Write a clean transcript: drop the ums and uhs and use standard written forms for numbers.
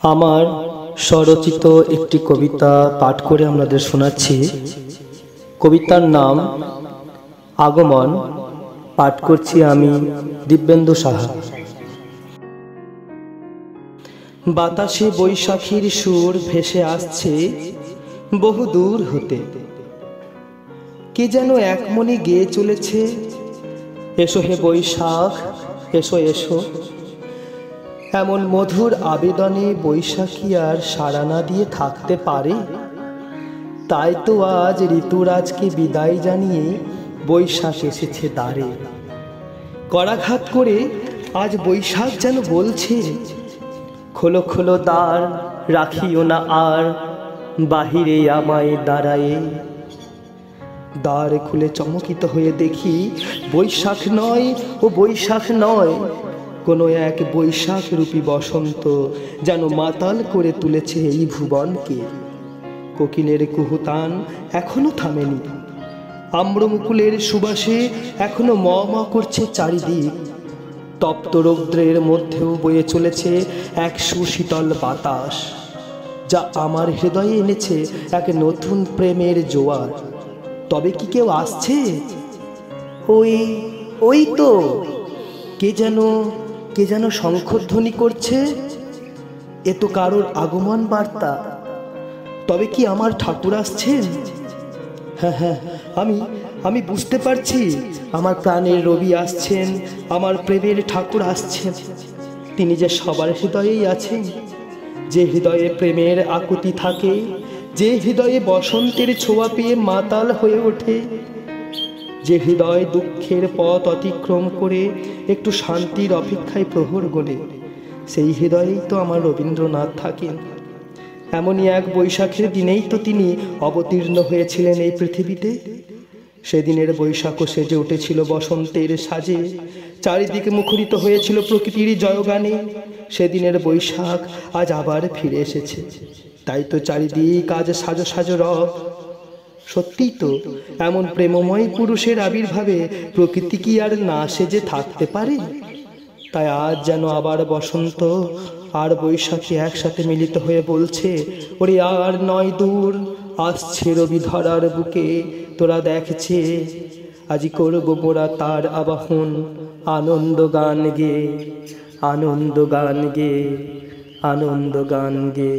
আমার স্বরচিত একটি কবিতা পাঠ করে আপনাদের শোনাচ্ছি। কবিতার নাম আগমন। পাঠ করছি আমি, দিব্যেন্দু সাহা। বাতাসে বৈশাখীর সুর ভেসে আসছে বহু দূর হতে, কে যেন এক মনে গেয়ে চলেছে, এসো হে বৈশাখ, এসো এসো। এমন মধুর আবেদনে বৈশাখী আর সাড়া না দিয়ে থাকতে পারে? তাই তো আজ ঋতুরাজকে বিদায় জানিয়ে বৈশাখ এসেছে দ্বারে। করাঘাত করে আজ বৈশাখ যেন বলছে, খোলো খোলো দ্বার, রাখিও না আর বাহিরে আমায় দাঁড়ায়ে। দ্বার খুলে চমকিত হয়ে দেখি, বৈশাখ নয়, ও বৈশাখ নয়, কোনো এক বৈশাখ রূপী বসন্ত যেন মাতাল করে তুলেছে এই ভুবনকে। কোকিলের কুহুতান এখনো থামেনি, আম্রমুকুলের সুবাসে এখনো ম ম করছে চারিদিক। তপ্ত রৌদ্রের মধ্যেও বয়ে চলেছে এক সুশীতল বাতাস, যা আমার হৃদয়ে এনেছে এক নতুন প্রেমের জোয়ার। তবে কি কেউ আসছে? ওই ওই তো কে যেন শঙ্খধ্বনি করছে। এ তো কারোর আগমন বার্তা। তবে কি আমার ঠাকুর আসছেন? হ্যাঁ হ্যাঁ, আমি বুঝতে পারছি, আমার প্রাণের রবি আসছেন, আমার প্রেমের ঠাকুর আসছেন। তিনি যে সবার হৃদয়েই আছেন। যে হৃদয়ে প্রেমের আকুতি থাকে, যে হৃদয়ে বসন্তের ছোঁয়া পেয়ে মাতাল হয়ে ওঠে, যে হৃদয় দুঃখের পথ অতিক্রম করে একটু শান্তির অপেক্ষায় প্রহর গোলে, সেই হৃদয়েই তো আমার রবীন্দ্রনাথ থাকেন। এমনই এক বৈশাখের দিনেই তো তিনি অবতীর্ণ হয়েছিলেন এই পৃথিবীতে। সেদিনের বৈশাখও সেজে উঠেছিল বসন্তের সাজে, চারিদিকে মুখরিত হয়েছিল প্রকৃতির জয়গানে। সেদিনের বৈশাখ আজ আবার ফিরে এসেছে, তাই তো চারিদিক আজ সাজো সাজো রব। সত্যিই তো, এমন প্রেমময় পুরুষের আবির্ভাবে প্রকৃতি কি আর না সেজে থাকতে পারে? তাই আজ যেন আবার বসন্ত আর বৈশাখী একসাথে মিলিত হয়ে বলছে, ওরে আর নয় দূর, আসছে রবি ধরার বুকে, তোরা দেখছে আজি করবো মোরা তার আবাহন। আনন্দ গান গে, আনন্দ গান গে, আনন্দ গান গে।